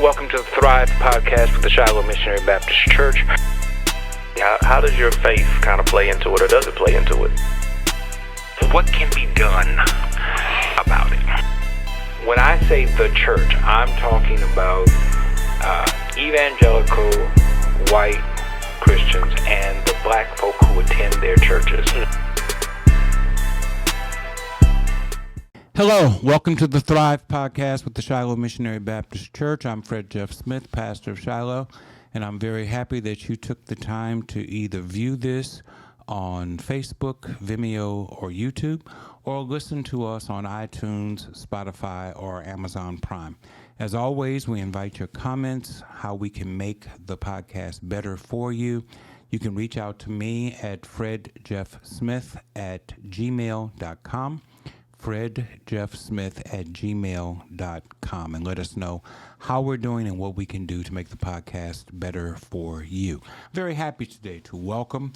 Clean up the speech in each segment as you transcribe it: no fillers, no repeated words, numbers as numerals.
Welcome to the T.H.R.I.V.E podcast with the Shiloh Missionary Baptist Church. How does your faith kind of play into it, or does it play into it? What can be done about it? When I say the church, I'm talking about evangelical white Christians and the black folk who attend their churches. Hello, welcome to the T.H.R.I.V.E podcast with the Shiloh Missionary Baptist Church. I'm Fred Jeff Smith, pastor of Shiloh, and I'm very happy that you took the time to either view this on Facebook, Vimeo, or YouTube, or listen to us on iTunes, Spotify, or Amazon Prime. As always, we invite your comments, how we can make the podcast better for you. You can reach out to me at fredjeffsmith@gmail.com. fredjeffsmith@gmail.com, and let us know how we're doing and what we can do to make the podcast better for you. Very happy today to welcome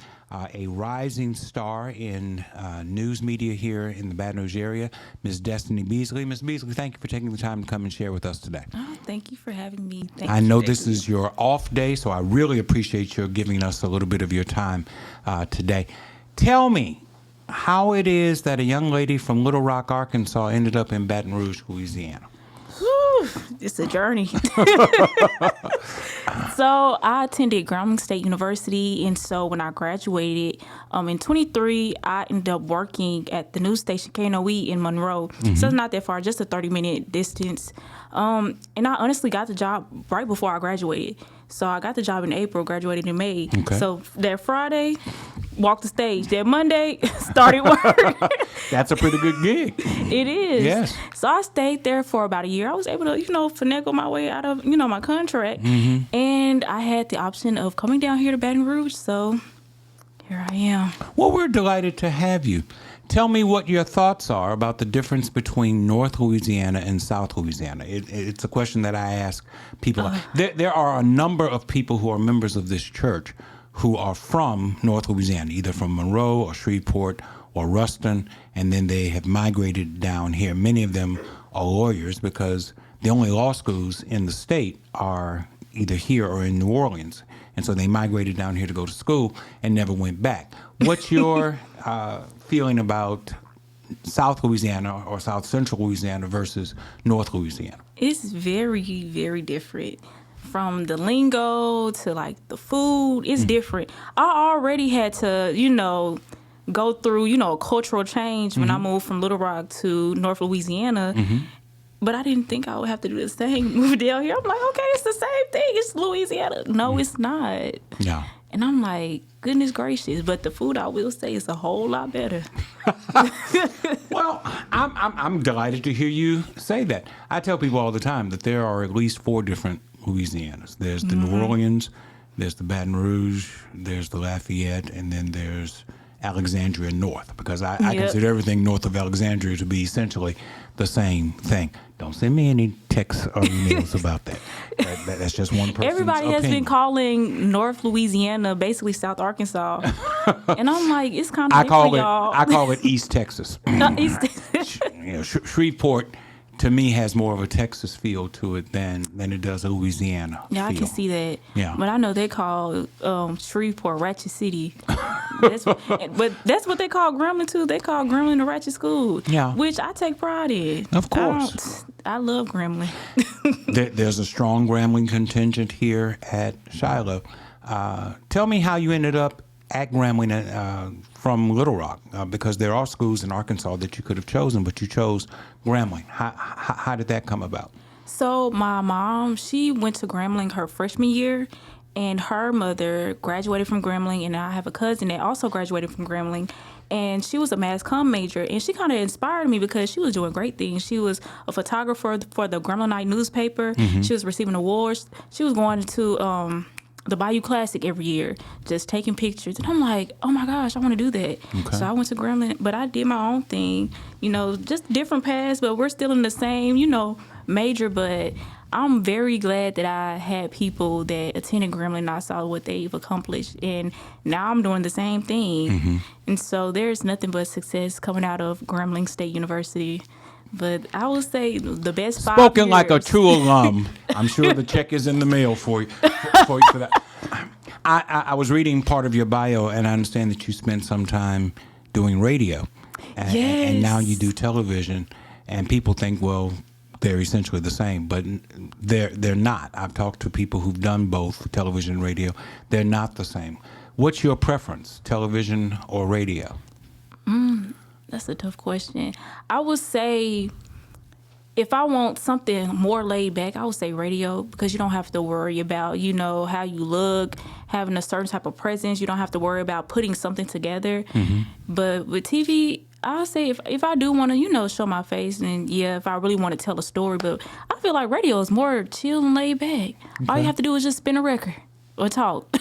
a rising star in news media here in the Baton Rouge area, Ms. Destiny Beasley. Ms. Beasley, thank you for taking the time to come and share with us today. Oh, thank you for having me. I know this is your off day, so I really appreciate your giving us a little bit of your time today. Tell me how it is that a young lady from Little Rock, Arkansas ended up in Baton Rouge, Louisiana. Whew, it's a journey. So I attended Grambling State University, and so when I graduated in 23, I ended up working at the news station KNOE in Monroe. Mm-hmm. So it's not that far, just a 30-minute distance. And I honestly got the job right before I graduated. So I got the job in April, graduated in May. Okay. So that Friday, walked the stage. That Monday, started work. That's a pretty good gig. It is. Yes. So I stayed there for about a year. I was able to, finagle my way out of, my contract. Mm-hmm. And I had the option of coming down here to Baton Rouge. So here I am. Well, we're delighted to have you. Tell me what your thoughts are about the difference between North Louisiana and South Louisiana. It's a question that I ask people. There are a number of people who are members of this church who are from North Louisiana, either from Monroe or Shreveport or Ruston, and then they have migrated down here. Many of them are lawyers because the only law schools in the state are either here or in New Orleans. And so they migrated down here to go to school and never went back. What's your feeling about South Louisiana or South Central Louisiana versus North Louisiana? It's very, very different. From the lingo to the food, it's different. I already had to, go through, a cultural change when I moved from Little Rock to North Louisiana. Mm-hmm. But I didn't think I would have to do the same move down here. I'm like, okay, it's the same thing. It's Louisiana. No, it's not. Yeah. And I'm like, goodness gracious. But the food, I will say, is a whole lot better. Well, I'm delighted to hear you say that. I tell people all the time that there are at least 4 different Louisianas. There's the New Orleans, there's the Baton Rouge, there's the Lafayette, and then there's Alexandria North, because I consider everything north of Alexandria to be essentially the same thing. Don't send me any texts or emails about that. That's just one person's Everybody opinion. has been calling North Louisiana basically South Arkansas. And I'm like, it's kind of different, y'all. I call it East Texas. East Texas. Shreveport, to me, has more of a Texas feel to it than it does a Louisiana Yeah, feel. I can see that. Yeah. But I know they call Shreveport Ratchet City. But that's what they call Grambling, too. They call Grambling the Ratchet School. Yeah. Which I take pride in. Of course. I love Grambling. There's a strong Grambling contingent here at Shiloh. Tell me how you ended up at Grambling from Little Rock, because there are schools in Arkansas that you could have chosen, but you chose Grambling. How did that come about? So my mom, she went to Grambling her freshman year, and her mother graduated from Grambling, and I have a cousin that also graduated from Grambling, and she was a mass comm major, and she kind of inspired me because she was doing great things. She was a photographer for the Grambling Night newspaper. Mm-hmm. She was receiving awards. She was going to the Bayou Classic every year, just taking pictures. And I'm like, oh my gosh, I want to do that. Okay. So I went to Grambling, but I did my own thing, just different paths, but we're still in the same, major. But I'm very glad that I had people that attended Grambling and I saw what they've accomplished. And now I'm doing the same thing. Mm-hmm. And so there's nothing but success coming out of Grambling State University. But I would say the best 5 years. Spoken like a true alum. I'm sure the check is in the mail for you for that. I was reading part of your bio, and I understand that you spent some time doing radio, and now you do television. And people think, well, they're essentially the same, but they're not. I've talked to people who've done both television and radio. They're not the same. What's your preference, television or radio? That's a tough question. I would say if I want something more laid back, I would say radio, because you don't have to worry about, how you look, having a certain type of presence. You don't have to worry about putting something together. Mm-hmm. But with TV, I'll say if I do want to, show my face, and if I really want to tell a story, but I feel like radio is more chill and laid back. Okay. All you have to do is just spin a record or talk.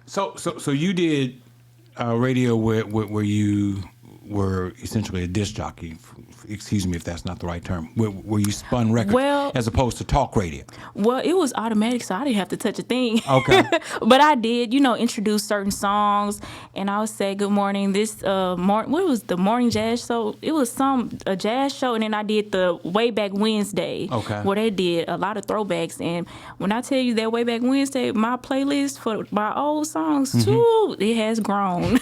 So you did radio where you were essentially a disc jockey. Excuse me if that's not the right term. Where you spun records, as opposed to talk radio. Well, it was automatic, so I didn't have to touch a thing. Okay. But I did, introduce certain songs, and I would say, "Good morning." This what was the morning jazz show? It was a jazz show, and then I did the Way Back Wednesday, where they did a lot of throwbacks. And when I tell you that Way Back Wednesday, my playlist for my old songs, too, it has grown.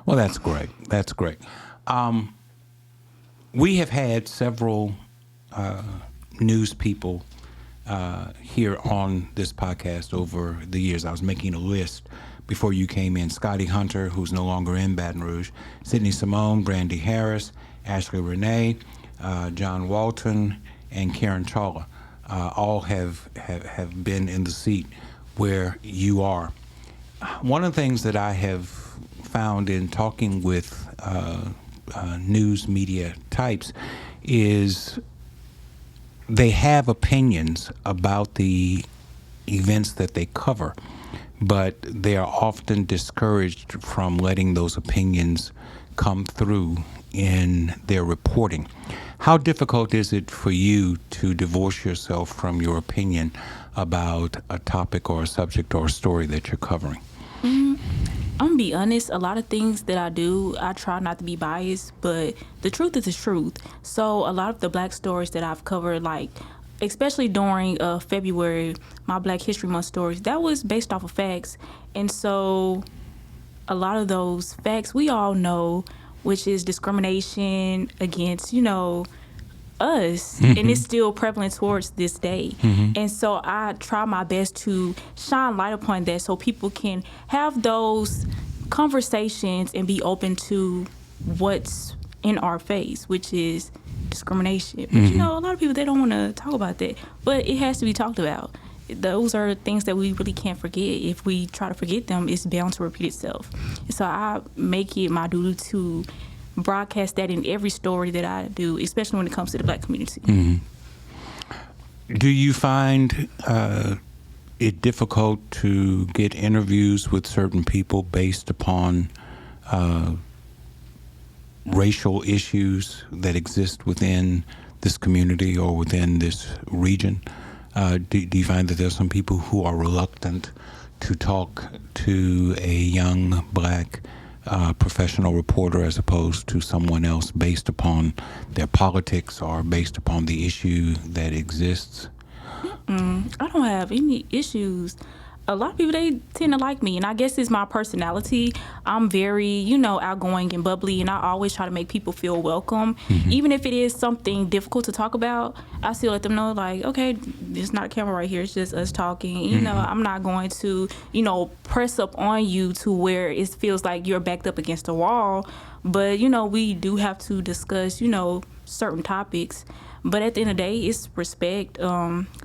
Well, that's great. That's great. We have had several news people here on this podcast over the years. I was making a list before you came in. Scotty Hunter, who's no longer in Baton Rouge, Sidney Simone, Brandy Harris, Ashley Renee, John Walton, and Karen Chawla all have been in the seat where you are. One of the things that I have found in talking with news media types is they have opinions about the events that they cover, but they are often discouraged from letting those opinions come through in their reporting. How difficult is it for you to divorce yourself from your opinion about a topic or a subject or a story that you're covering? I'm gonna be honest, a lot of things that I do, I try not to be biased, but the truth is the truth. So a lot of the Black stories that I've covered, like especially during February, my Black History Month stories, that was based off of facts. And so a lot of those facts we all know, which is discrimination against, us, and it's still prevalent towards this day. And so I try my best to shine light upon that so people can have those conversations and be open to what's in our face, which is discrimination. But a lot of people, they don't want to talk about that, but it has to be talked about. Those are things that we really can't forget. If we try to forget them, it's bound to repeat itself. And so I make it my duty to broadcast that in every story that I do, especially when it comes to the Black community. Do you find it difficult to get interviews with certain people based upon racial issues that exist within this community or within this region? Do you find that there's some people who are reluctant to talk to a young Black professional reporter as opposed to someone else based upon their politics or based upon the issue that exists? I don't have any issues. A lot of people, they tend to like me, and I guess it's my personality. I'm very, outgoing and bubbly, and I always try to make people feel welcome. Even if it is something difficult to talk about, I still let them know, like, okay, there's not a camera right here. It's just us talking. I'm not going to, press up on you to where it feels like you're backed up against a wall. But, we do have to discuss, certain topics. But at the end of the day, it's respect,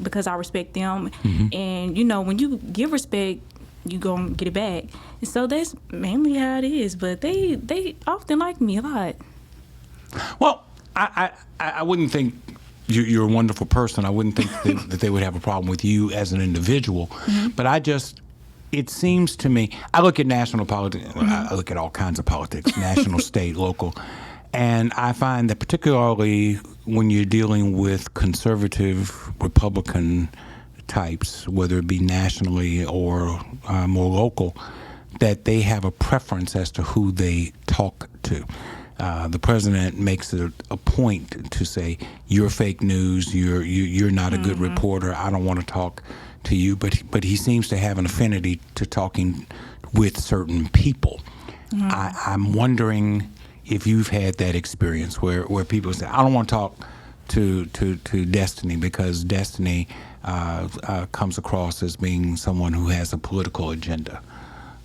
because I respect them. And, when you give respect, you gonna get it back. And so that's mainly how it is. But they often like me a lot. Well, I wouldn't think you're a wonderful person. I wouldn't think that they would have a problem with you as an individual. But it seems to me, I look at national politics, I look at all kinds of politics, national, state, local. And I find that particularly when you're dealing with conservative Republican types, whether it be nationally or more local, that they have a preference as to who they talk to. the president makes it a point to say, "You're fake news. You're not a good reporter. I don't want to talk to you." But he seems to have an affinity to talking with certain people. I'm wondering if you've had that experience where people say, "I don't want to talk to Destiny because Destiny comes across as being someone who has a political agenda."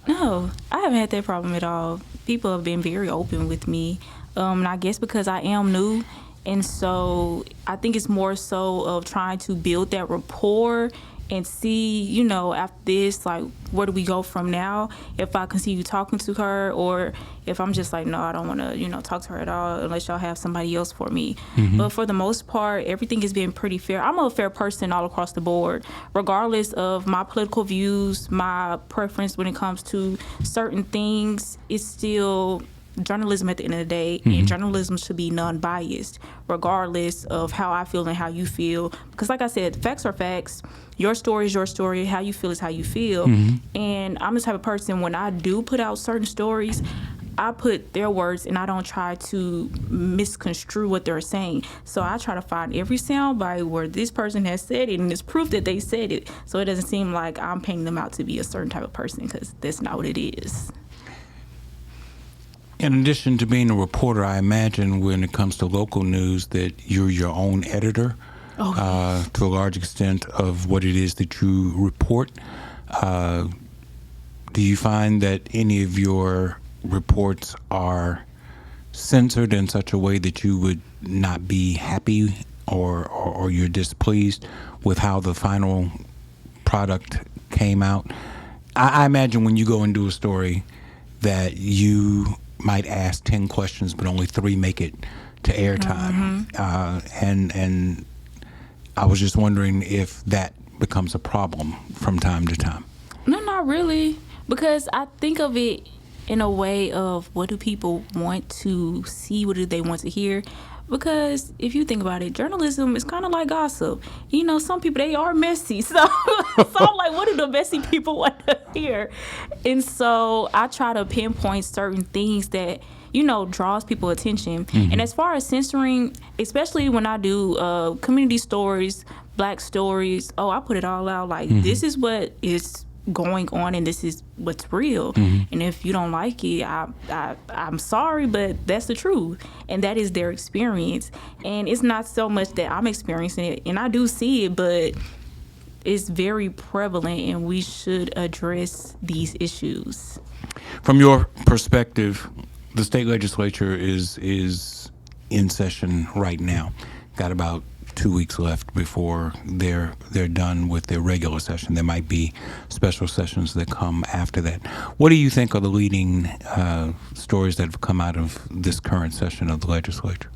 No, I haven't had that problem at all. People have been very open with me. And I guess because I am new, and so I think it's more so of trying to build that rapport and see, you know, after this, like, where do we go from now? If I continue talking to her, or if I'm just like, no, I don't want to, you know, talk to her at all unless y'all have somebody else for me. But for the most part, everything has been pretty fair. I'm a fair person all across the board, regardless of my political views, my preference when it comes to certain things. It's still journalism at the end of the day, and journalism should be non-biased, regardless of how I feel and how you feel. Because like I said, facts are facts. Your story is your story. How you feel is how you feel. And I'm the type of person, when I do put out certain stories, I put their words and I don't try to misconstrue what they're saying. So I try to find every soundbite where this person has said it and it's proof that they said it. So it doesn't seem like I'm painting them out to be a certain type of person, because that's not what it is. In addition to being a reporter, I imagine when it comes to local news that you're your own editor to a large extent of what it is that you report. Do you find that any of your reports are censored in such a way that you would not be happy or you're displeased with how the final product came out? I imagine when you go and do a story that you might ask 10 questions, but only 3 make it to airtime. And I was just wondering if that becomes a problem from time to time. No, not really, because I think of it in a way of, what do people want to see? What do they want to hear? Because if you think about it, journalism is kind of like gossip. You know, some people, they are messy. So I'm like, what do the messy people want to hear? And so I try to pinpoint certain things that, you know, draws people attention. And as far as censoring, especially when I do community stories, Black stories, I put it all out. Like, this is what is going on and this is what's real. And if you don't like it, I'm sorry, but that's the truth, and that is their experience. And it's not so much that I'm experiencing it, and I do see it, but it's very prevalent, and we should address these issues. From your perspective, the state legislature is in session right now. Got about 2 weeks left before they're done with their regular session. There might be special sessions that come after that. What do you think are the leading stories that have come out of this current session of the legislature?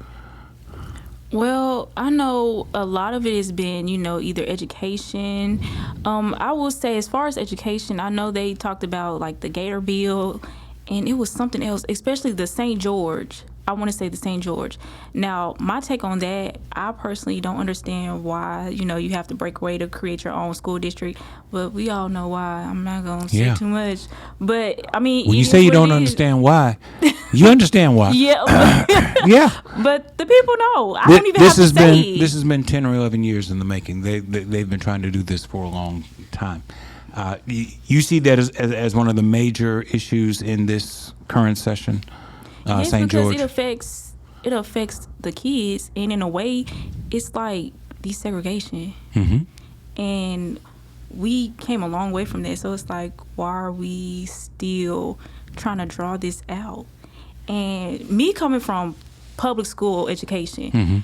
Well, I know a lot of it has been, you know, either education. I will say, as far as education, I know they talked about like the Gator bill, and it was something else, especially the St. George. I want to say the St. George. Now, my take on that, I personally don't understand why, you know, you have to break away to create your own school district. But we all know why. I'm not going to say too much. But, I mean, when you say you don't understand why, you understand why. Yeah. But the people know. I don't even have to say it. This has been 10 or 11 years in the making. They've been trying to do this for a long time. You see that as one of the major issues in this current session? Yes, St. George. Because it affects the kids, and in a way, it's like desegregation. And we came a long way from that, so it's like, why are we still trying to draw this out? And me coming from public school education,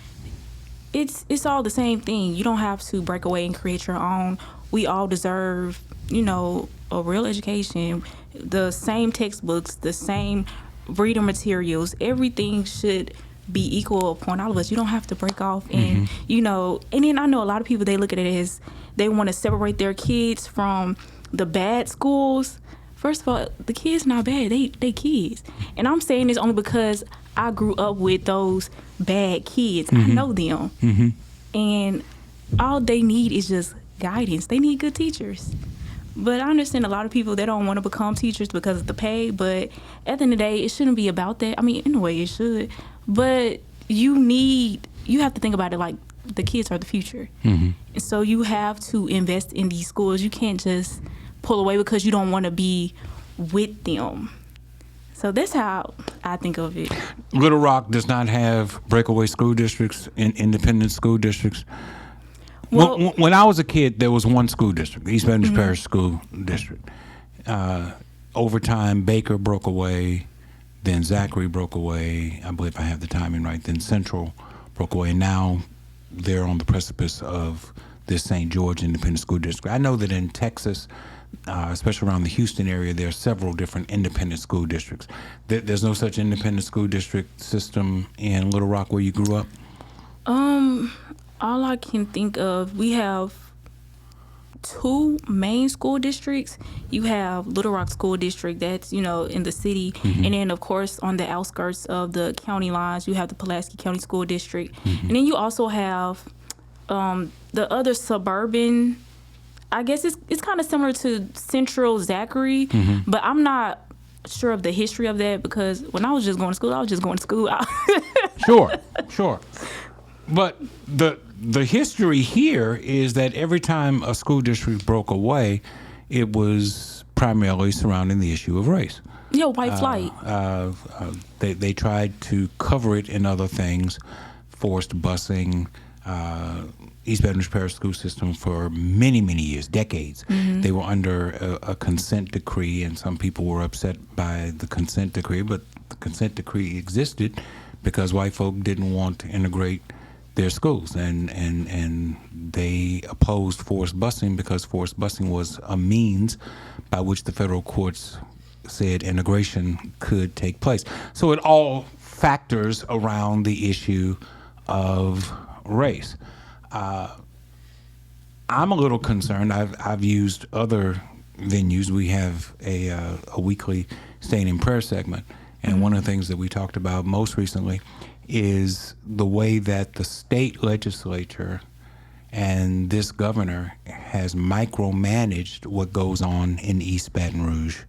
it's all the same thing. You don't have to break away and create your own. We all deserve, you know, a real education, the same textbooks, the same reading materials. Everything should be equal upon all of us. You don't have to break off and, you know, and then I know a lot of people, they look at it as they want to separate their kids from the bad schools. First of all, the kids not bad. They kids. And I'm saying this only because I grew up with those bad kids. I know them. And all they need is just guidance. They need good teachers. But I understand a lot of people, they don't want to become teachers because of the pay. But at the end of the day, it shouldn't be about that. I mean, in a way, it should. But you have to think about it like the kids are the future. And so you have to invest in these schools. You can't just pull away because you don't want to be with them. So that's how I think of it. Little Rock does not have breakaway school districts, independent school districts. Well, When I was a kid, there was one school district, East Benders Parish School District. Over time, Baker broke away, then Zachary broke away. I believe I have the timing right. Then Central broke away, and now they're on the precipice of this St. George Independent School District. I know that in Texas, especially around the Houston area, there are several different independent school districts. There's no such independent school district system in Little Rock where you grew up? All I can think of, we have 2 main school districts. You have Little Rock School District, that's, in the city. And then, of course, on the outskirts of the county lines, you have the Pulaski County School District. And then you also have the other suburban, I guess it's kind of similar to Central Zachary, but I'm not sure of the history of that because when I was just going to school, I was just going to school. Sure. But the history here is that every time a school district broke away, it was primarily surrounding the issue of race. White flight. They tried to cover it in other things, forced busing, East Benders Parish school system for many, many years, decades. They were under a consent decree, and some people were upset by the consent decree, but the consent decree existed because white folk didn't want to integrate their schools, and they opposed forced busing because forced busing was a means by which the federal courts said integration could take place. So it all factors around the issue of race. I'm a little concerned. I've used other venues. We have a weekly Staying in Prayer segment, and one of the things that we talked about most recently is the way that the state legislature and this governor has micromanaged what goes on in East Baton Rouge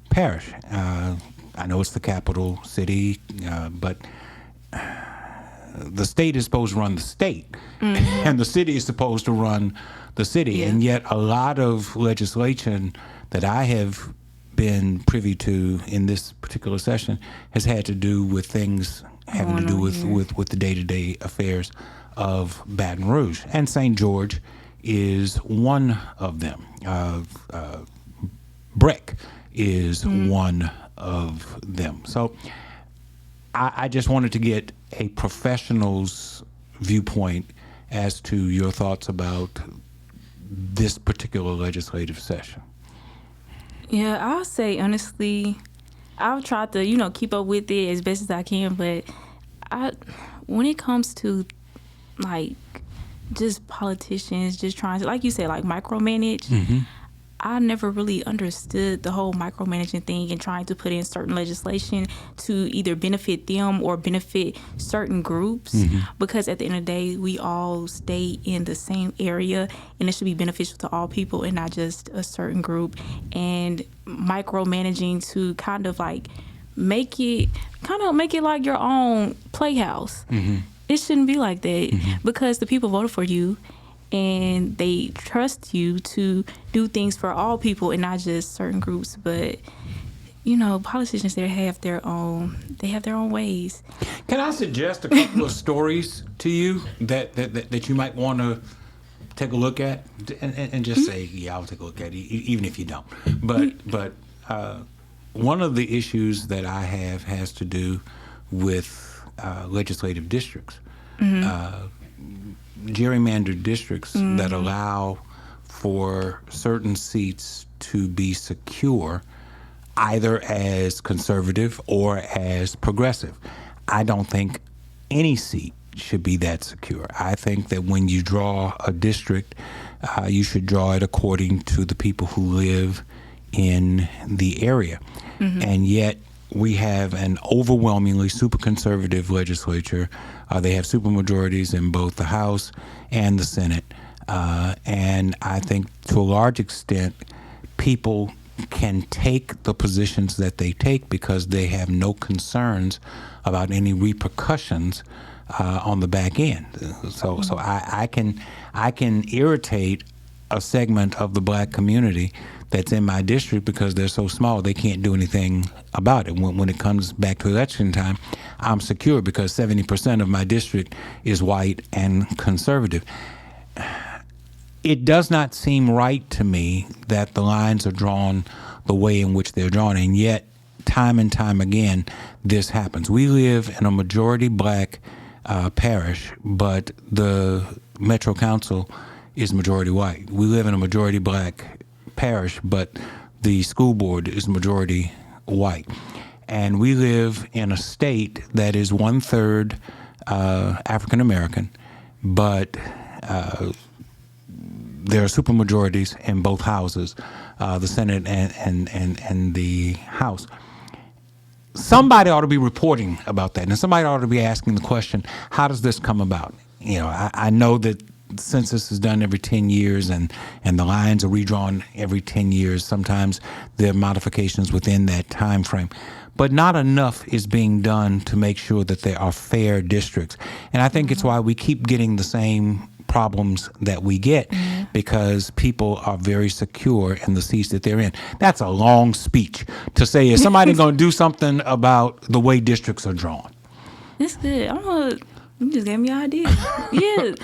Parish. I know it's the capital city, but the state is supposed to run the state, and the city is supposed to run the city. And yet a lot of legislation that I have been privy to in this particular session has had to do with things having to do with the day-to-day affairs of Baton Rouge. And St. George is one of them. Breck is one of them. So I just wanted to get a professional's viewpoint as to your thoughts about this particular legislative session. Yeah, I'll say honestly, I've tried to, keep up with it as best as I can, but when it comes to like just politicians just trying to, like you said, like micromanage, I never really understood the whole micromanaging thing and trying to put in certain legislation to either benefit them or benefit certain groups, because at the end of the day, we all stay in the same area and it should be beneficial to all people and not just a certain group. And micromanaging to kind of like make it like your own playhouse. It shouldn't be like that because the people voted for you and they trust you to do things for all people and not just certain groups. But politicians, they have their own ways. Can I suggest a couple of stories to you that you might want to take a look at and just say, yeah, I'll take a look at it, even if you don't. But one of the issues that I have has to do with legislative districts. Gerrymandered districts that allow for certain seats to be secure either as conservative or as progressive. I don't think any seat should be that secure. I think that when you draw a district, you should draw it according to the people who live in the area. And yet we have an overwhelmingly super conservative legislature. They have supermajorities in both the House and the Senate. And I think to a large extent, people can take the positions that they take because they have no concerns about any repercussions on the back end. So I can irritate a segment of the black community that's in my district because they're so small they can't do anything about it. When it comes back to election time, I'm secure because 70% of my district is white and conservative. It does not seem right to me that the lines are drawn the way in which they're drawn, and yet time and time again this happens. We live in a majority black parish, but the Metro Council is majority white. We live in a majority black parish, but the school board is majority white. And we live in a state that is 1/3 African American, but there are supermajorities in both houses, the Senate and the House. Somebody ought to be reporting about that, and somebody ought to be asking the question, how does this come about? You know, I know that the census is done every 10 years and the lines are redrawn every 10 years. Sometimes there are modifications within that time frame. But not enough is being done to make sure that there are fair districts. And I think it's why we keep getting the same problems that we get, because people are very secure in the seats that they're in. That's a long speech to say, is somebody going to do something about the way districts are drawn? It's good. You just gave me an idea. Yeah,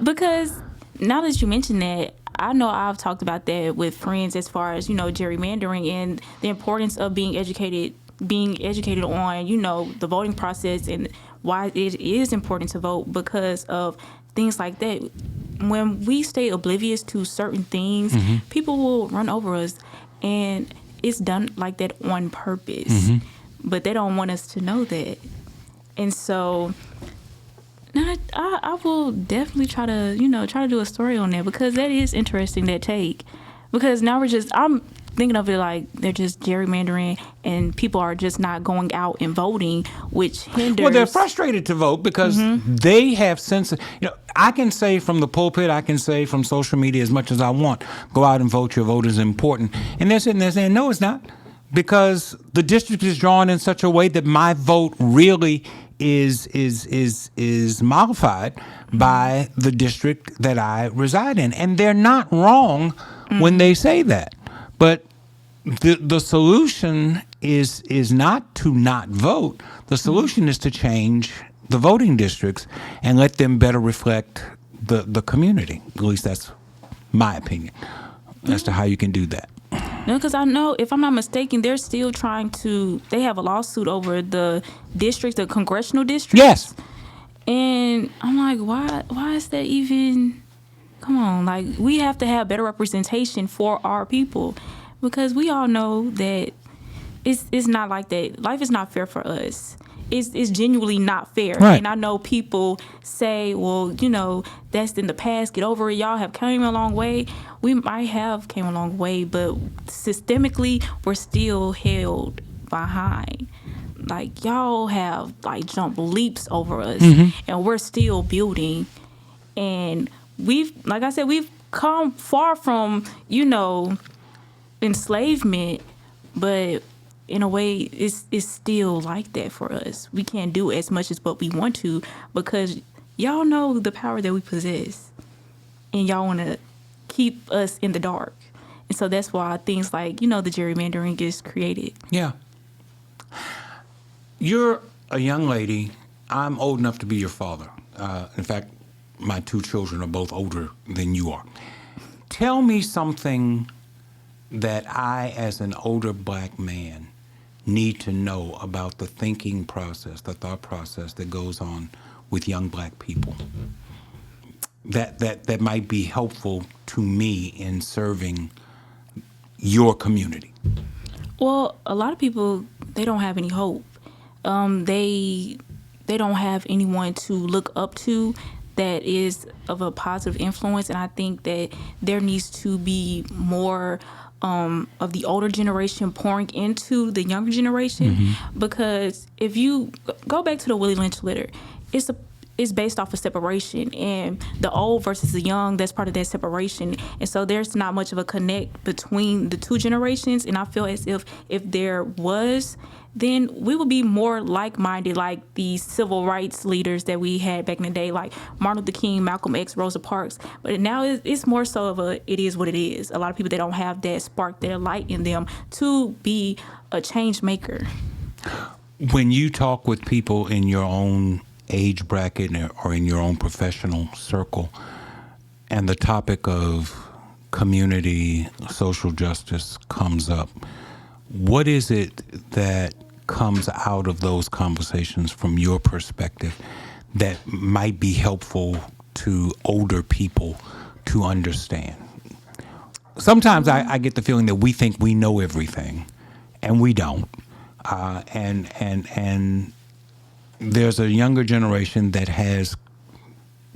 because now that you mention that, I know I've talked about that with friends as far as, gerrymandering and the importance of being educated on, the voting process and why it is important to vote because of things like that. When we stay oblivious to certain things, people will run over us, and it's done like that on purpose. But they don't want us to know that. And so I will definitely try to do a story on that, because that is interesting, that take. Because now I'm thinking of it like they're just gerrymandering and people are just not going out and voting, which hinders. Well, they're frustrated to vote because they have sense. I can say from the pulpit, I can say from social media as much as I want, go out and vote, your vote is important. And they're sitting there saying, no, it's not, because the district is drawn in such a way that my vote really is modified by the district that I reside in. And they're not wrong when they say that. But the solution is not to not vote. The solution is to change the voting districts and let them better reflect the community. At least that's my opinion as to how you can do that. No, because I know, if I'm not mistaken, they're still they have a lawsuit over the districts, the congressional districts. Yes. And I'm like, why is that even, come on, like, we have to have better representation for our people, because we all know that it's not like that. Life is not fair for us. It's genuinely not fair. Right. And I know people say, well, that's in the past, get over it. Y'all have came a long way. We might have came a long way, but systemically, we're still held behind. Like, y'all have jumped leaps over us, and we're still building. And like I said, we've come far from, enslavement, but in a way, it's still like that for us. We can't do as much as what we want to, because y'all know the power that we possess, and y'all want to keep us in the dark. And so that's why things like, the gerrymandering is created. Yeah. You're a young lady. I'm old enough to be your father. In fact, my 2 children are both older than you are. Tell me something that I, as an older black man, need to know about the thinking process, the thought process that goes on with young black people that might be helpful to me in serving your community. Well, a lot of people, they don't have any hope. They don't have anyone to look up to that is of a positive influence, and I think that there needs to be more of the older generation pouring into the younger generation, because if you go back to the Willie Lynch letter, it's based off of separation, and the old versus the young, that's part of that separation. And so there's not much of a connect between the two generations. And I feel as if there was, then we would be more like-minded, like the civil rights leaders that we had back in the day, like Martin Luther King, Malcolm X, Rosa Parks. But now it's more so of it is what it is. A lot of people, they don't have that spark, that light in them to be a change maker. When you talk with people in your own age bracket or in your own professional circle, and the topic of community social justice comes up, what is it that comes out of those conversations from your perspective that might be helpful to older people to understand? Sometimes I get the feeling that we think we know everything, and we don't. And there's a younger generation that has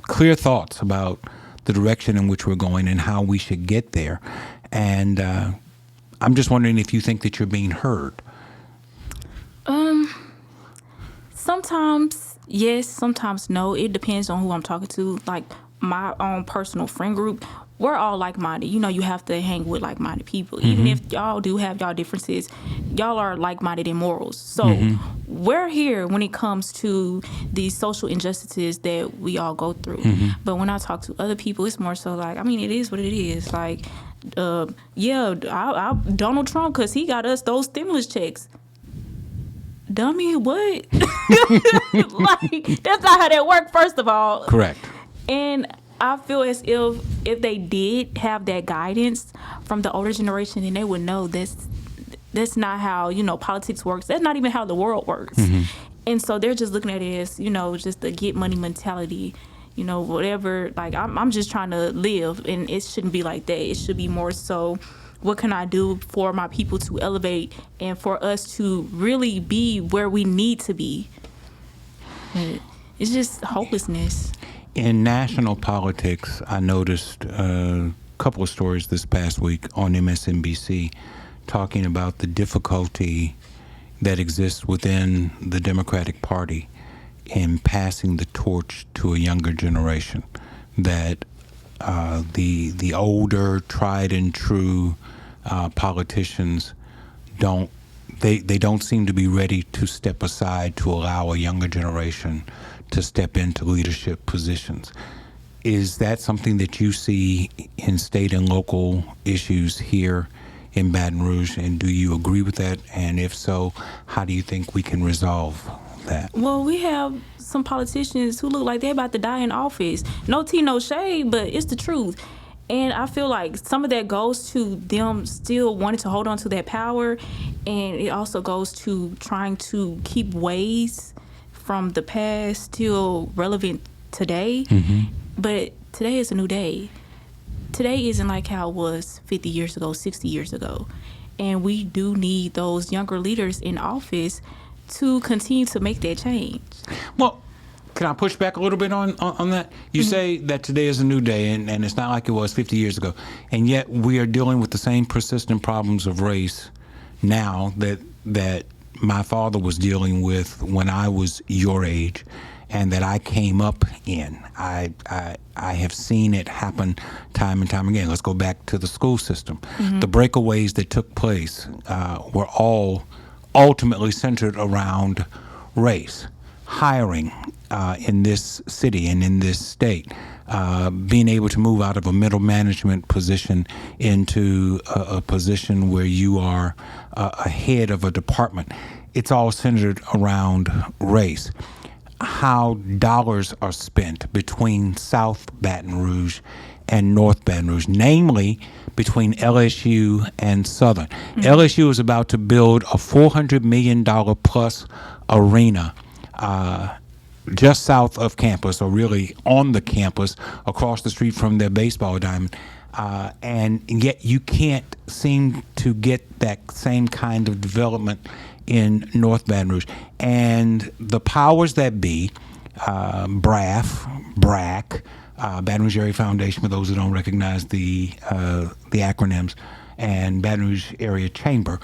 clear thoughts about the direction in which we're going and how we should get there. And I'm just wondering if you think that you're being heard. Sometimes yes, sometimes no. It depends on who I'm talking to. Like my own personal friend group, we're all like-minded. You know, you have to hang with like-minded people. Even if y'all do have y'all differences, y'all are like-minded in morals. So we're here when it comes to these social injustices that we all go through. But when I talk to other people, it's more so like, I mean, it is what it is. Like, Donald Trump, because he got us those stimulus checks. Dummy, what? Like, that's not how that works, first of all. Correct. And I feel as if they did have that guidance from the older generation, then they would know that's not how, politics works. That's not even how the world works. And so they're just looking at it as, just the get money mentality, whatever. Like, I'm just trying to live, and it shouldn't be like that. It should be more so, what can I do for my people to elevate and for us to really be where we need to be? It's just hopelessness. In national politics, I noticed a couple of stories this past week on MSNBC talking about the difficulty that exists within the Democratic Party in passing the torch to a younger generation. That the older, tried and true politicians don't seem to be ready to step aside to allow a younger generation to step into leadership positions. Is that something that you see in state and local issues here in Baton Rouge, and do you agree with that? And if so, how do you think we can resolve that? Well, we have some politicians who look like they're about to die in office. No tea, no shade, but it's the truth. And I feel like some of that goes to them still wanting to hold on to that power, and it also goes to trying to keep ways from the past still relevant today. But today is a new day. Today isn't like how it was 50 years ago, 60 years ago. And we do need those younger leaders in office to continue to make that change. Well, can I push back a little bit on that? You say that today is a new day, and it's not like it was 50 years ago. And yet we are dealing with the same persistent problems of race now that my father was dealing with when I was your age, and that I came up in. I have seen it happen time and time again. Let's go back to the school system. The breakaways that took place were all ultimately centered around race. Hiring in this city and in this state, being able to move out of a middle management position into a position where you are a head of a department. It's all centered around race. How dollars are spent between South Baton Rouge and North Baton Rouge, namely between LSU and Southern. LSU is about to build a $400 million plus arena just south of campus, or really on the campus, across the street from their baseball diamond. And yet you can't seem to get that same kind of development in North Baton Rouge. And the powers that be, BRAC, Baton Rouge Area Foundation, for those who don't recognize the acronyms, and Baton Rouge Area Chamber,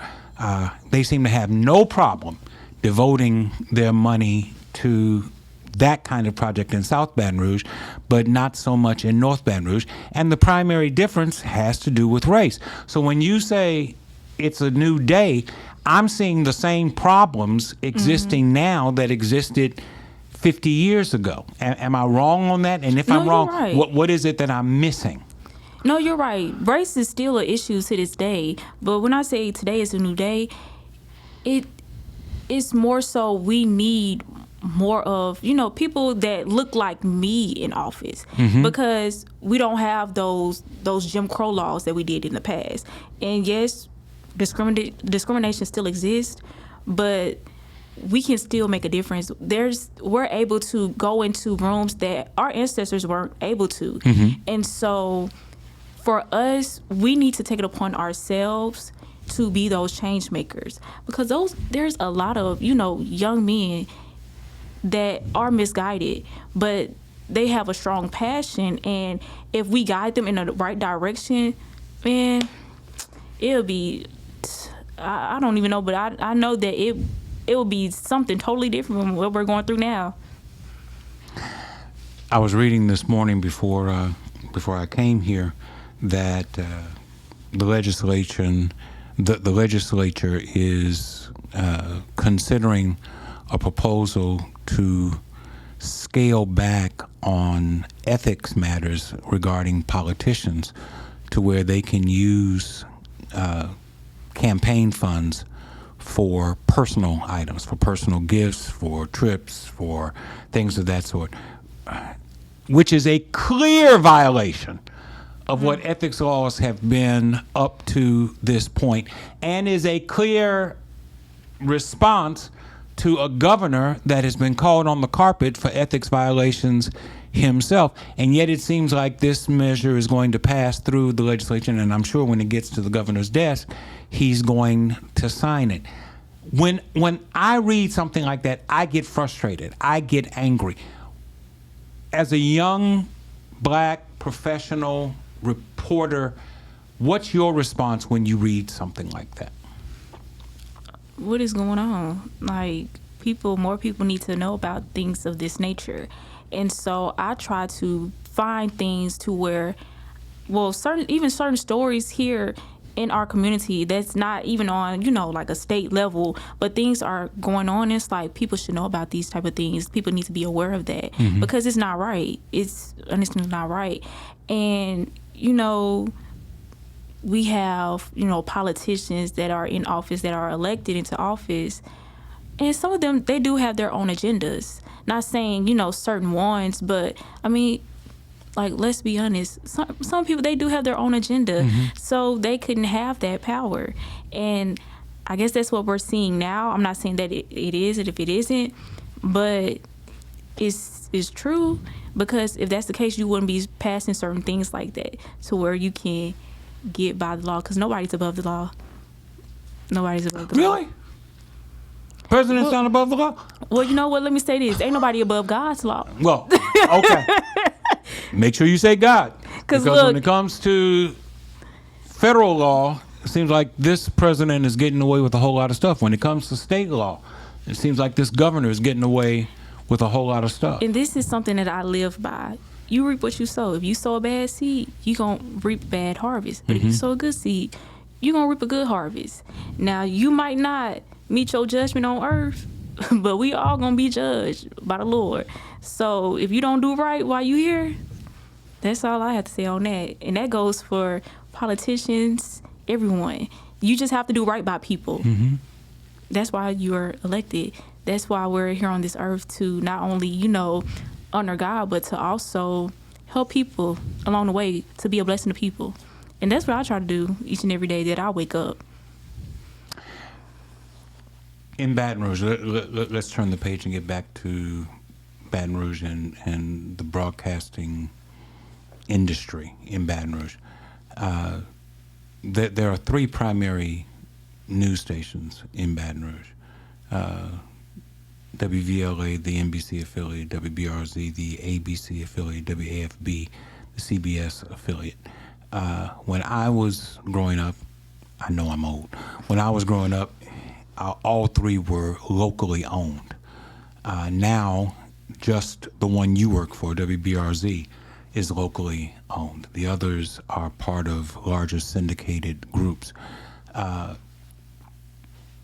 they seem to have no problem devoting their money to that kind of project in South Baton Rouge, but not so much in North Baton Rouge. And the primary difference has to do with race. So when you say it's a new day, I'm seeing the same problems existing now that existed 50 years ago. Am I wrong on that? And if No, I'm wrong, you're right. what is it that I'm missing? No, you're right. Race is still an issue to this day. But when I say today is a new day, it's more so we need more of, people that look like me in office, because we don't have those Jim Crow laws that we did in the past. And yes, discrimination still exists, but we can still make a difference. We're able to go into rooms that our ancestors weren't able to. And so for us, we need to take it upon ourselves to be those change makers, because there's a lot of young men that are misguided, but they have a strong passion, and if we guide them in the right direction, man, it'll be, I don't even know, but I know that it will be something totally different from what we're going through now. I was reading this morning before I came here that the legislature is considering a proposal to scale back on ethics matters regarding politicians, to where they can use campaign funds for personal items, for personal gifts, for trips, for things of that sort, which is a clear violation of what ethics laws have been up to this point, and is a clear response to a governor that has been called on the carpet for ethics violations himself. And yet it seems like this measure is going to pass through the legislature, and I'm sure when it gets to the governor's desk, he's going to sign it. When I read something like that, I get frustrated. I get angry. As a young black professional reporter, what's your response when you read something like that? What is going on? Like, more people need to know about things of this nature. And so I try to find things to where, certain stories here in our community that's not even on, like a state level, but things are going on. It's like people should know about these type of things. People need to be aware of that, because it's not right. It's not right. And, we have, politicians that are in office, that are elected into office, and some of them, they do have their own agendas. Not saying, certain ones, but I mean, like, let's be honest, some people, they do have their own agenda, so they couldn't have that power. And I guess that's what we're seeing now. I'm not saying that it is, and if it isn't, but it's true, because if that's the case, you wouldn't be passing certain things like that to where you can get by the law, because nobody's above the law. Nobody's above the law. Really? President's not above the law? Well, you know what? Let me say this. Ain't nobody above God's law. Well, okay. Make sure you say God. Because look, when it comes to federal law, it seems like this president is getting away with a whole lot of stuff. When it comes to state law, it seems like this governor is getting away with a whole lot of stuff. And this is something that I live by. You reap what you sow. If you sow a bad seed, you're going to reap a bad harvest. But if you sow a good seed, you're going to reap a good harvest. Now, you might not meet your judgment on earth, but we all going to be judged by the Lord. So if you don't do right while you here, that's all I have to say on that. And that goes for politicians, everyone. You just have to do right by people. That's why you're elected. That's why we're here on this earth, to not only, honor God, but to also help people along the way, to be a blessing to people. And that's what I try to do each and every day that I wake up. In Baton Rouge, let's turn the page and get back to Baton Rouge and the broadcasting industry in Baton Rouge. There are three primary news stations in Baton Rouge. WVLA, the NBC affiliate, WBRZ, the ABC affiliate, WAFB, the CBS affiliate. When I was growing up, I know I'm old. When I was growing up, all three were locally owned. Now just the one you work for, WBRZ, is locally owned. The others are part of larger syndicated groups.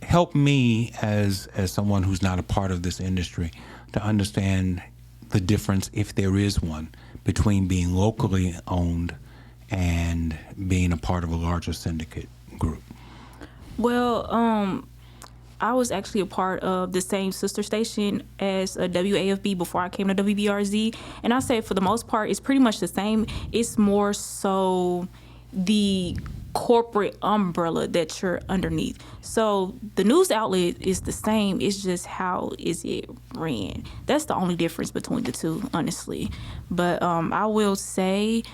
Help me as someone who's not a part of this industry to understand the difference, if there is one, between being locally owned and being a part of a larger syndicate group. Well, I was actually a part of the same sister station as a WAFB before I came to WBRZ, and I say for the most part it's pretty much the same. It's more so the corporate umbrella that you're underneath. So the news outlet is the same, it's just how is it ran. That's the only difference between the two, honestly. But I will say,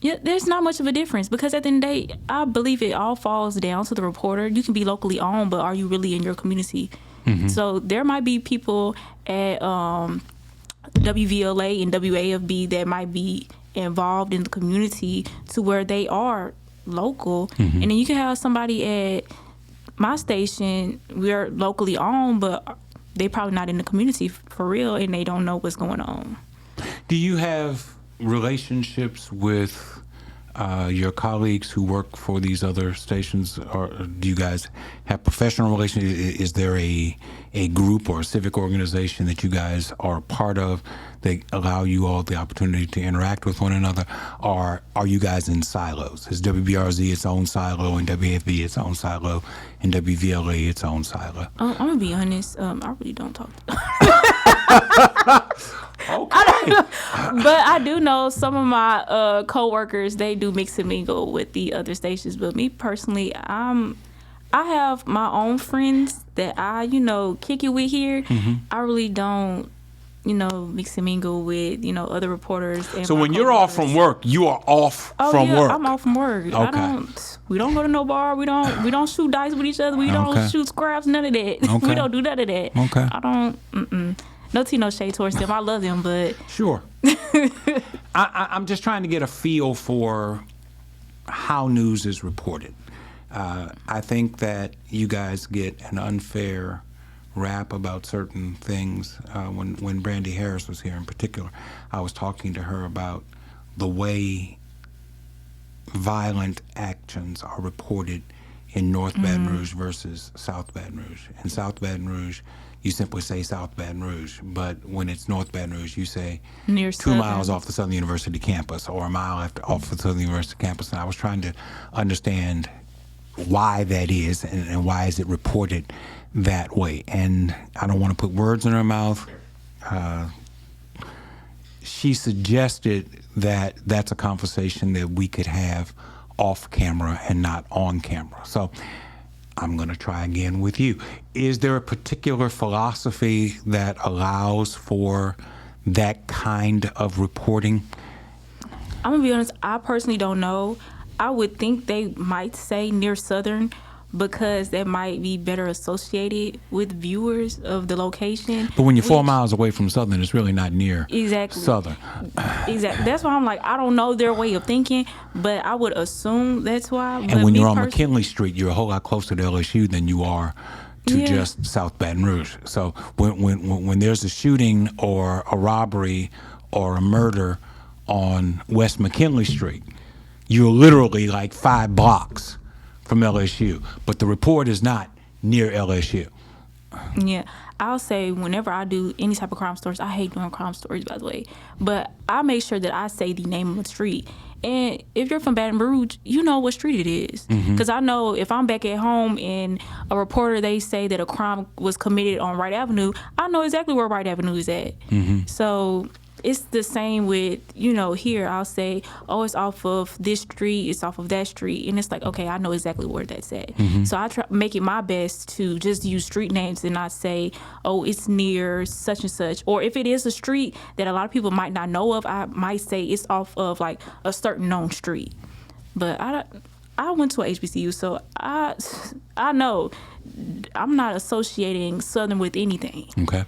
yeah, there's not much of a difference, because at the end of the day, I believe it all falls down to the reporter. You can be locally owned, but are you really in your community? So there might be people at WVLA and WAFB that might be involved in the community to where they are local. And then you can have somebody at my station, we're locally owned, but they probably not in the community for real, and they don't know what's going on. Do you have relationships with your colleagues who work for these other stations, or do you guys have professional relations? Is there a group or a civic organization that you guys are a part of that allow you all the opportunity to interact with one another, or are you guys in silos? Is WBRZ its own silo and WFB its own silo and WVLA its own silo? I'm gonna be honest, I really don't talk to Okay. but I do know some of my co-workers, they do mix and mingle with the other stations. But me personally, I have my own friends that I, kick it with here. I really don't, mix and mingle with, other reporters. And So my when you're off from coworkers. work, you are off Oh, from yeah, work. I'm off from work. Okay. We don't go to no bar. We don't shoot dice with each other. We don't Okay. shoot scraps. None of that. Okay. We don't do none of that. Okay. I don't. No tea, no shade towards them. I love them, but Sure. I'm just trying to get a feel for how news is reported. I think that you guys get an unfair rap about certain things. When Brandy Harris was here in particular, I was talking to her about the way violent actions are reported in North Baton Rouge versus South Baton Rouge. In South Baton Rouge, you simply say South Baton Rouge, but when it's North Baton Rouge, you say near 2 Southern. miles off the Southern University campus or a mile off the Southern University campus. And I was trying to understand why that is and why is it reported that way. And I don't want to put words in her mouth. She suggested that that's a conversation that we could have off camera and not on camera. So I'm going to try again with you. Is there a particular philosophy that allows for that kind of reporting? I'm gonna be honest, I personally don't know. I would think they might say near Southern, because that might be better associated with viewers of the location. But when you're 4 miles away from Southern, it's really not near Exactly. Southern. Exactly. That's why I'm like, I don't know their way of thinking, but I would assume that's why. And when you're on McKinley Street, you're a whole lot closer to LSU than you are to Yeah. just South Baton Rouge. So when there's a shooting or a robbery or a murder on West McKinley Street, you're literally like 5 blocks from LSU, but the report is not near LSU. Yeah, I'll say whenever I do any type of crime stories, I hate doing crime stories, by the way, but I make sure that I say the name of the street. And if you're from Baton Rouge, you know what street it is. Because I know if I'm back at home and a reporter, they say that a crime was committed on Wright Avenue, I know exactly where Wright Avenue is at. So it's the same with, here I'll say, oh, it's off of this street, it's off of that street. And it's like, okay, I know exactly where that's at. So I try make it my best to just use street names and not say, oh, it's near such and such. Or if it is a street that a lot of people might not know of, I might say it's off of like a certain known street. But I went to a HBCU, so I know I'm not associating Southern with anything. Okay.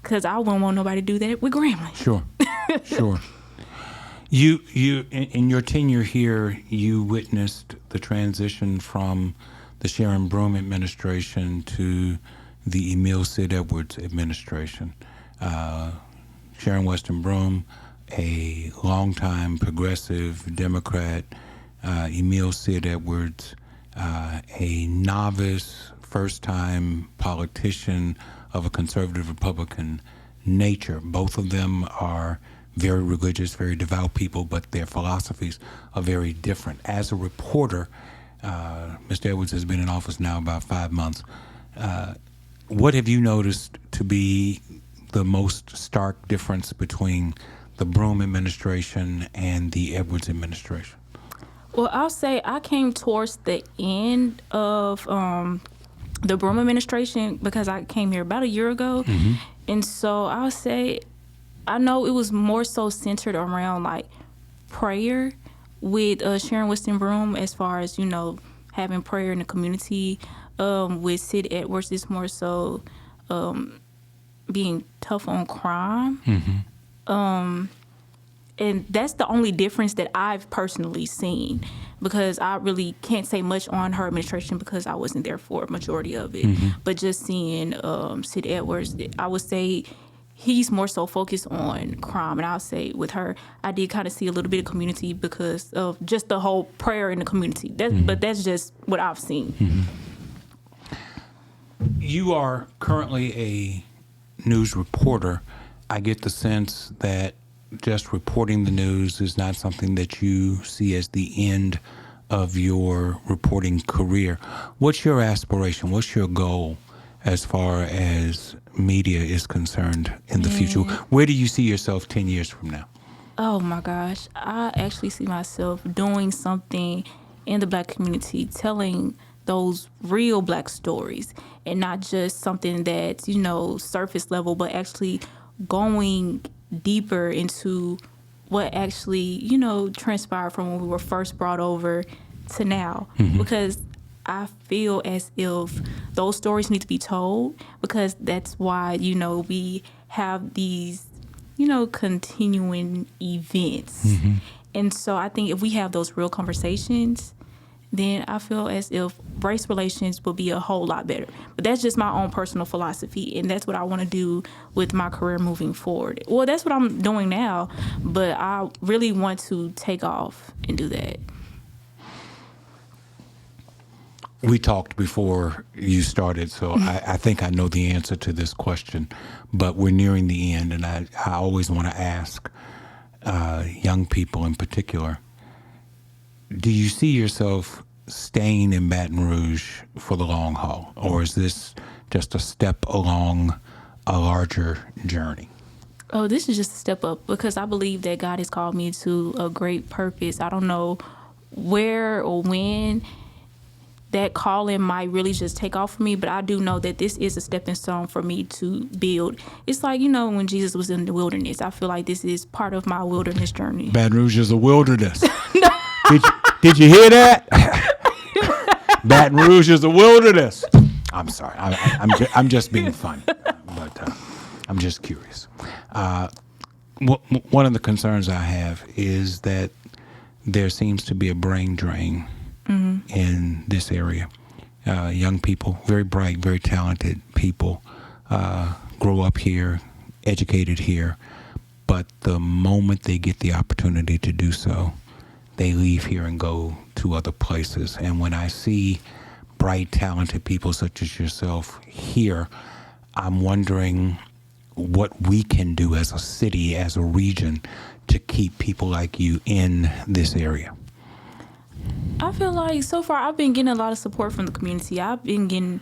Because I wouldn't want nobody to do that with Grambling. Sure. Sure. You in your tenure here, you witnessed the transition from the Sharon Broome administration to the Emil Sid Edwards administration. Sharon Weston Broome, a longtime progressive Democrat, Emil Sid Edwards, a novice, first-time politician of a conservative Republican nature. Both of them are very religious, very devout people, but their philosophies are very different. As a reporter, Mr. Edwards has been in office now about 5 months. What have you noticed to be the most stark difference between the Broome administration and the Edwards administration? Well, I'll say I came towards the end of the Broome administration because I came here about a year ago. And so I'll say I know it was more so centered around like prayer with Sharon Weston Broome, as far as, you know, having prayer in the community. With Sid Edwards, it's more so being tough on crime. And that's the only difference that I've personally seen, because I really can't say much on her administration because I wasn't there for a majority of it. But just seeing Sid Edwards, I would say he's more so focused on crime. And I'll say with her, I did kind of see a little bit of community because of just the whole prayer in the community. But that's just what I've seen. You are currently a news reporter. I get the sense that just reporting the news is not something that you see as the end of your reporting career. What's your aspiration? What's your goal as far as media is concerned in the future? Where do you see yourself 10 years from now? Oh my gosh, I actually see myself doing something in the Black community, telling those real Black stories, and not just something that's, you know, surface level, but actually going deeper into what actually, you know, transpired from when we were first brought over to now. Because I feel as if those stories need to be told, because that's why, you know, we have these, you know, continuing events. And so I think if we have those real conversations, then I feel as if race relations will be a whole lot better. But that's just my own personal philosophy, and that's what I want to do with my career moving forward. Well, that's what I'm doing now, but I really want to take off and do that. We talked before you started, so I think I know the answer to this question, but we're nearing the end, and I always want to ask young people in particular, do you see yourself staying in Baton Rouge for the long haul, or is this just a step along a larger journey? Oh, this is just a step up, because I believe that God has called me to a great purpose. I don't know where or when that calling might really just take off for me, but I do know that this is a stepping stone for me to build. It's like, you know, when Jesus was in the wilderness, I feel like this is part of my wilderness journey. Baton Rouge is a wilderness. Did you hear that? Baton Rouge is a wilderness. I'm sorry. I'm just being funny, but I'm just curious. One of the concerns I have is that there seems to be a brain drain in this area. Young people, very bright, very talented people, grow up here, educated here, but the moment they get the opportunity to do so, they leave here and go to other places. And when I see bright, talented people such as yourself here, I'm wondering what we can do as a city, as a region, to keep people like you in this area. I feel like so far I've been getting a lot of support from the community. I've been getting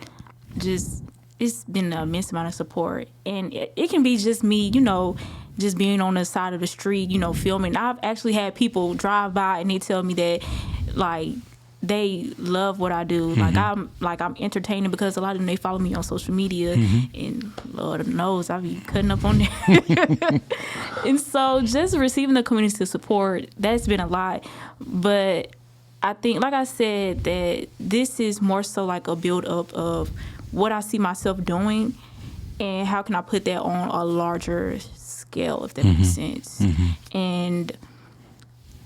it's been an immense amount of support. And it can be just me, you know, just being on the side of the street, you know, filming. I've actually had people drive by and they tell me that, like, they love what I do. I'm entertaining, because a lot of them, they follow me on social media, and Lord knows I be cutting up on there. And so just receiving the community support, that's been a lot. But I think, like I said, that this is more so like a build up of what I see myself doing and how can I put that on a larger scale, if that makes sense. And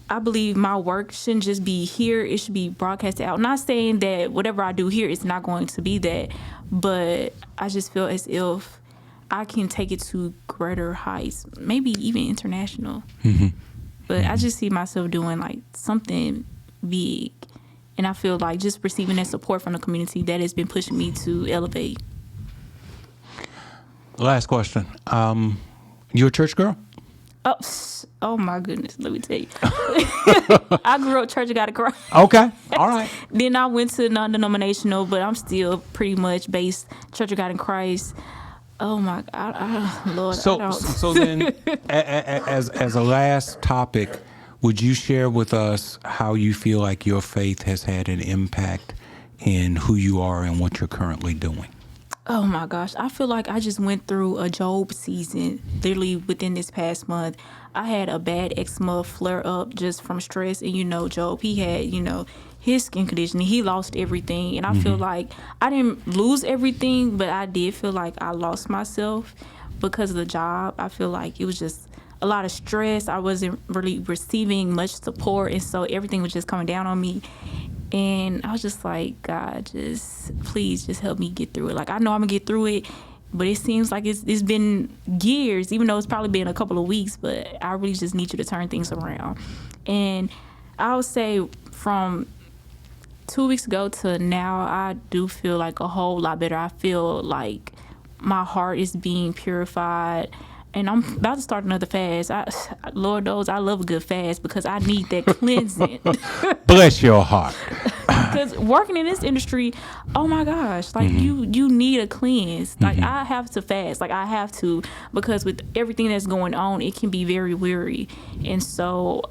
I believe my work shouldn't just be here, it should be broadcasted out. Not saying that whatever I do here is not going to be that, but I just feel as if I can take it to greater heights, maybe even international. But I just see myself doing like something big. And I feel like just receiving that support from the community, that has been pushing me to elevate. Last question. You a church girl? Oh my goodness, let me tell you. I grew up Church of God in Christ. Okay. All right. Then I went to non-denominational, but I'm still pretty much based Church of God in Christ. Oh my God, Lord, I don't. So then, as a last topic, would you share with us how you feel like your faith has had an impact in who you are and what you're currently doing? Oh my gosh, I feel like I just went through a Job season literally within this past month. I had a bad eczema flare up just from stress. And Job, he had, his skin condition. He lost everything. And I feel like I didn't lose everything, but I did feel like I lost myself because of the job. I feel like it was just a lot of stress. I wasn't really receiving much support. And so everything was just coming down on me. And I was just like, God, please help me get through it. Like, I know I'm going to get through it, but it seems like it's been years, even though it's probably been a couple of weeks, but I really just need you to turn things around. And I would say from 2 weeks ago to now, I do feel like a whole lot better. I feel like my heart is being purified. And I'm about to start another fast. Lord knows I love a good fast because I need that cleansing. Bless your heart. Because working in this industry, oh my gosh, like you need a cleanse. Like I have to fast. Like I have to, because with everything that's going on, it can be very weary. And so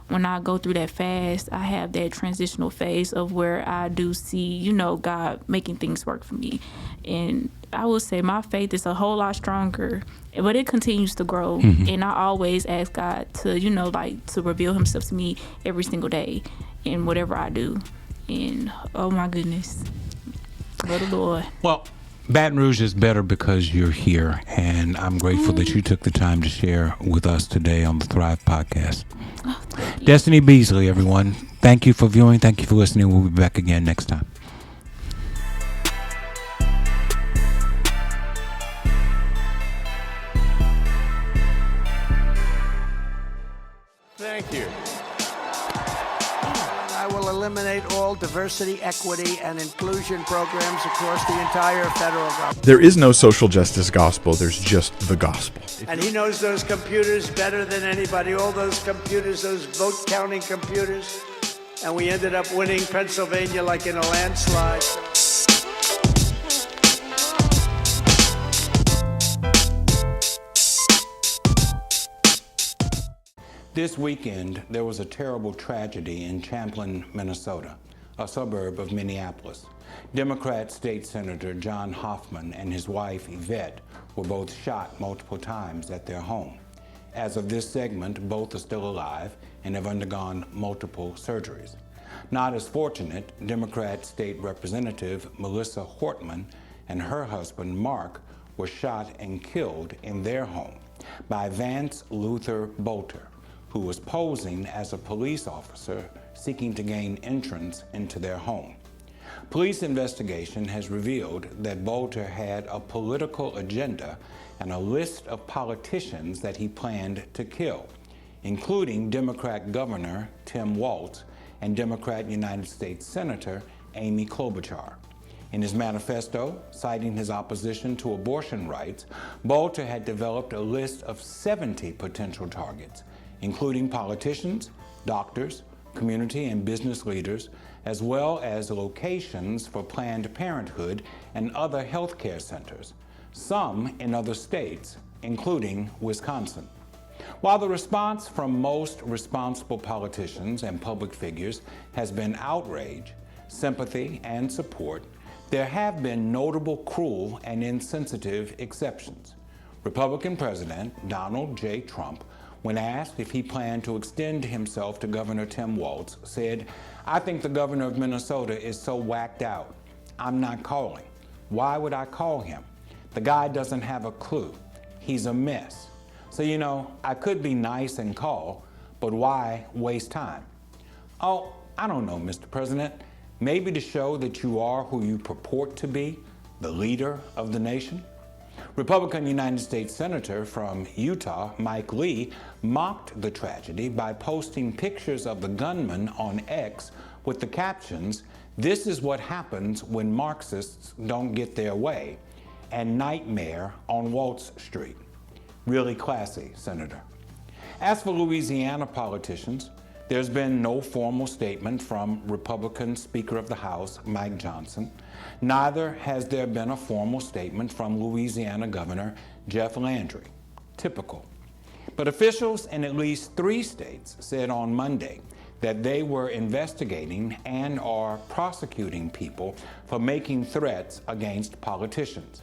when I go through that fast, I have that transitional phase of where I do see, God making things work for me. And I will say my faith is a whole lot stronger, but it continues to grow. And I always ask God to, to reveal himself to me every single day in whatever I do. And oh my goodness, love the Lord. Well, Baton Rouge is better because you're here, and I'm grateful that you took the time to share with us today on the Thrive podcast. Oh, thank you. Destiny Beasley, everyone. Thank you for viewing. Thank you for listening. We'll be back again next time. Thank you. I will eliminate all diversity, equity, and inclusion programs across the entire federal government. There is no social justice gospel, there's just the gospel. And he knows those computers better than anybody, all those computers, those vote-counting computers. And we ended up winning Pennsylvania like in a landslide. This weekend, there was a terrible tragedy in Champlin, Minnesota, a suburb of Minneapolis. Democrat State Senator John Hoffman and his wife, Yvette, were both shot multiple times at their home. As of this segment, both are still alive and have undergone multiple surgeries. Not as fortunate, Democrat State Representative Melissa Hortman and her husband, Mark, were shot and killed in their home by Vance Luther Bolter, who was posing as a police officer seeking to gain entrance into their home. Police investigation has revealed that Bolter had a political agenda and a list of politicians that he planned to kill, including Democrat Governor Tim Walz and Democrat United States Senator Amy Klobuchar. In his manifesto, citing his opposition to abortion rights, Bolter had developed a list of 70 potential targets, including politicians, doctors, community and business leaders, as well as locations for Planned Parenthood and other health care centers, some in other states, including Wisconsin. While the response from most responsible politicians and public figures has been outrage, sympathy, and support, there have been notable cruel and insensitive exceptions. Republican President Donald J. Trump, when asked if he planned to extend himself to Governor Tim Walz, said, "I think the governor of Minnesota is so whacked out. I'm not calling. Why would I call him? The guy doesn't have a clue. He's a mess. So, I could be nice and call, but why waste time?" Oh, I don't know, Mr. President. Maybe to show that you are who you purport to be, the leader of the nation? Republican United States Senator from Utah, Mike Lee, mocked the tragedy by posting pictures of the gunman on X with the captions, "This is what happens when Marxists don't get their way," and "Nightmare on Waltz Street." Really classy, Senator. As for Louisiana politicians, there's been no formal statement from Republican Speaker of the House, Mike Johnson. Neither has there been a formal statement from Louisiana Governor Jeff Landry. Typical. But officials in at least 3 states said on Monday that they were investigating and are prosecuting people for making threats against politicians.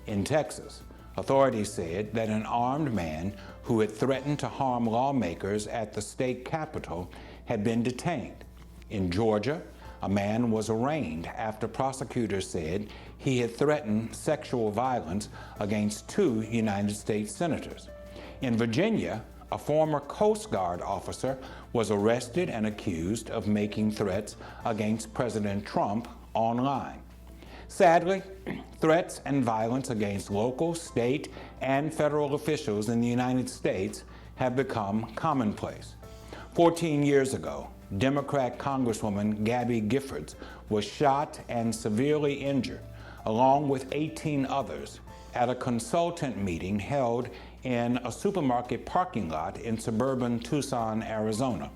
In Texas, authorities said that an armed man who had threatened to harm lawmakers at the state capitol had been detained. In Georgia, a man was arraigned after prosecutors said he had threatened sexual violence against 2 United States senators. In Virginia, a former Coast Guard officer was arrested and accused of making threats against President Trump online. Sadly, threats and violence against local, state, and federal officials in the United States have become commonplace. 14 years ago, Democrat Congresswoman Gabby Giffords was shot and severely injured, along with 18 others, at a consultant meeting held in a supermarket parking lot in suburban Tucson, Arizona.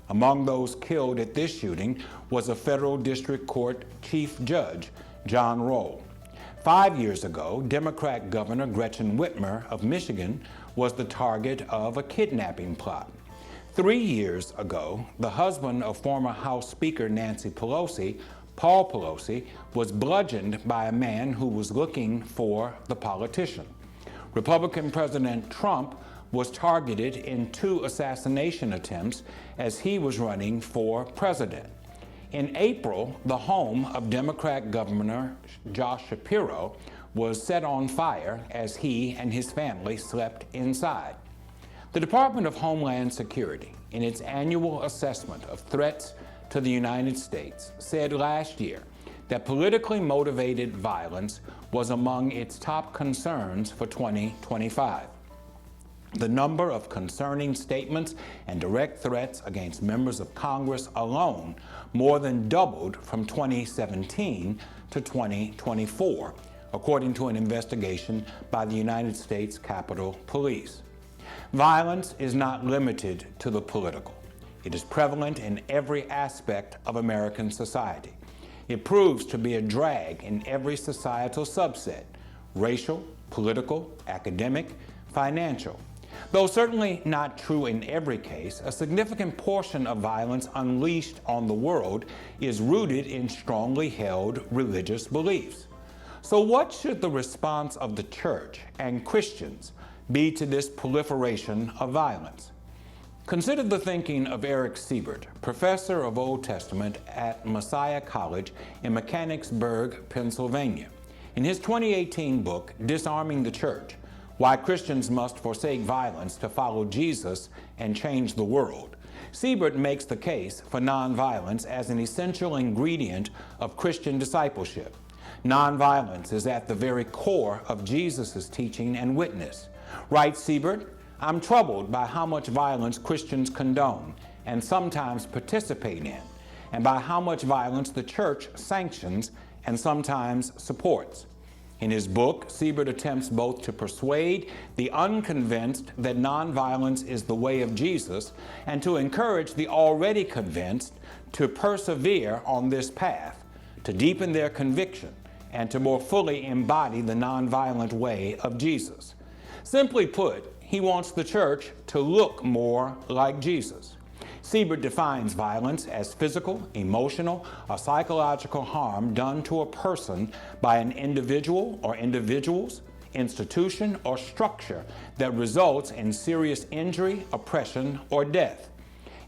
Among those killed at this shooting was a federal district court chief judge, John Roll. 5 years ago, Democrat Governor Gretchen Whitmer of Michigan was the target of a kidnapping plot. 3 years ago, the husband of former House Speaker Nancy Pelosi, Paul Pelosi, was bludgeoned by a man who was looking for the politician. Republican President Trump was targeted in 2 assassination attempts as he was running for president. In April, the home of Democrat Governor Josh Shapiro was set on fire as he and his family slept inside. The Department of Homeland Security, in its annual assessment of threats to the United States, said last year that politically motivated violence was among its top concerns for 2025. The number of concerning statements and direct threats against members of Congress alone more than doubled from 2017 to 2024, according to an investigation by the United States Capitol Police. Violence is not limited to the political. It is prevalent in every aspect of American society. It proves to be a drag in every societal subset: racial, political, academic, financial. Though certainly not true in every case, a significant portion of violence unleashed on the world is rooted in strongly held religious beliefs. So what should the response of the church and Christians be to this proliferation of violence? Consider the thinking of Eric Siebert, professor of Old Testament at Messiah College in Mechanicsburg, Pennsylvania. In his 2018 book, Disarming the Church: Why Christians Must Forsake Violence to Follow Jesus and Change the World, Siebert makes the case for nonviolence as an essential ingredient of Christian discipleship. Nonviolence is at the very core of Jesus' teaching and witness. Writes Siebert, "I'm troubled by how much violence Christians condone and sometimes participate in, and by how much violence the church sanctions and sometimes supports." In his book, Siebert attempts both to persuade the unconvinced that nonviolence is the way of Jesus and to encourage the already convinced to persevere on this path, to deepen their conviction, and to more fully embody the nonviolent way of Jesus. Simply put, he wants the church to look more like Jesus. Siebert defines violence as physical, emotional, or psychological harm done to a person by an individual or individuals, institution, or structure that results in serious injury, oppression, or death.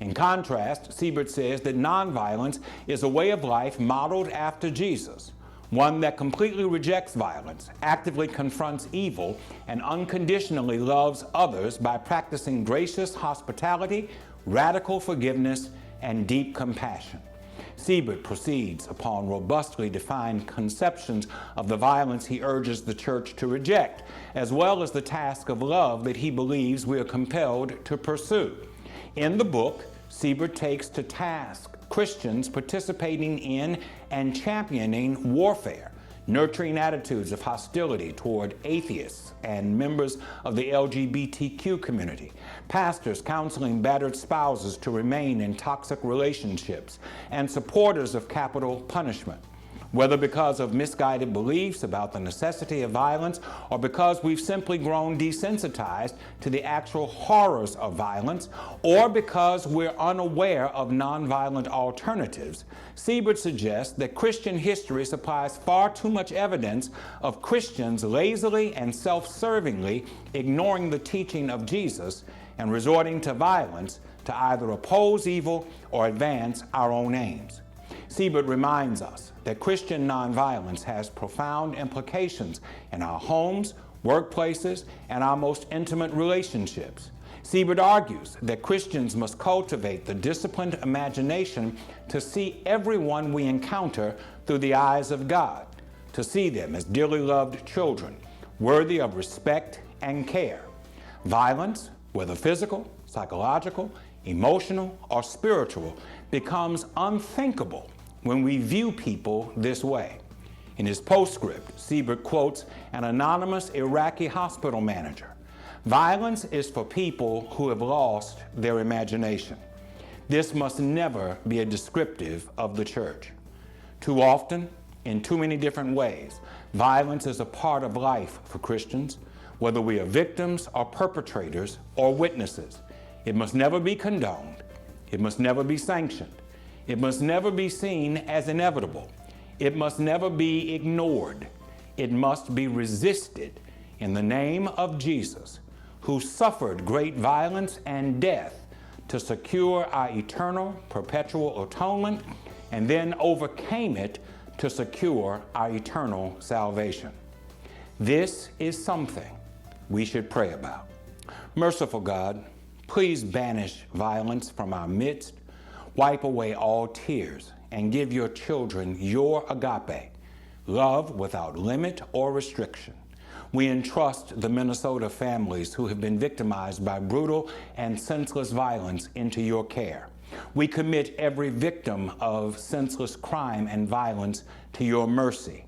In contrast, Siebert says that nonviolence is a way of life modeled after Jesus, one that completely rejects violence, actively confronts evil, and unconditionally loves others by practicing gracious hospitality, radical forgiveness, and deep compassion. Siebert proceeds upon robustly defined conceptions of the violence he urges the church to reject, as well as the task of love that he believes we are compelled to pursue. In the book, Siebert takes to task Christians participating in and championing warfare, nurturing attitudes of hostility toward atheists and members of the LGBTQ community, pastors counseling battered spouses to remain in toxic relationships, and supporters of capital punishment. Whether because of misguided beliefs about the necessity of violence or because we've simply grown desensitized to the actual horrors of violence, or because we're unaware of nonviolent alternatives, Siebert suggests that Christian history supplies far too much evidence of Christians lazily and self-servingly ignoring the teaching of Jesus and resorting to violence to either oppose evil or advance our own aims. Siebert reminds us that Christian nonviolence has profound implications in our homes, workplaces, and our most intimate relationships. Siebert argues that Christians must cultivate the disciplined imagination to see everyone we encounter through the eyes of God, to see them as dearly loved children, worthy of respect and care. Violence, whether physical, psychological, emotional, or spiritual, becomes unthinkable when we view people this way. In his postscript, Siebert quotes an anonymous Iraqi hospital manager. Violence is for people who have lost their imagination. This must never be a descriptive of the church. Too often, in too many different ways, violence is a part of life for Christians, whether we are victims or perpetrators or witnesses. It must never be condoned. It must never be sanctioned. It must never be seen as inevitable. It must never be ignored. It must be resisted in the name of Jesus, who suffered great violence and death to secure our eternal, perpetual atonement, and then overcame it to secure our eternal salvation. This is something we should pray about. Merciful God, please banish violence from our midst, wipe away all tears, and give your children your agape, love without limit or restriction. We entrust the Minnesota families who have been victimized by brutal and senseless violence into your care. We commit every victim of senseless crime and violence to your mercy.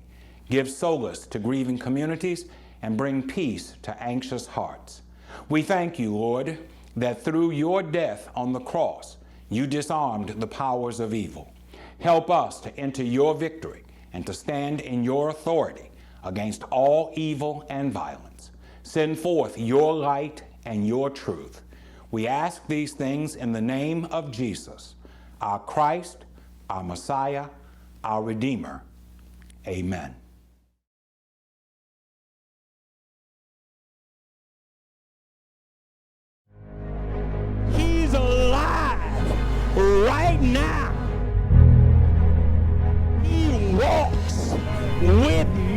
Give solace to grieving communities and bring peace to anxious hearts. We thank you, Lord, that through your death on the cross, you disarmed the powers of evil. Help us to enter your victory and to stand in your authority against all evil and violence. Send forth your light and your truth. We ask these things in the name of Jesus, our Christ, our Messiah, our Redeemer. Amen. He's alive right now. He walks with me.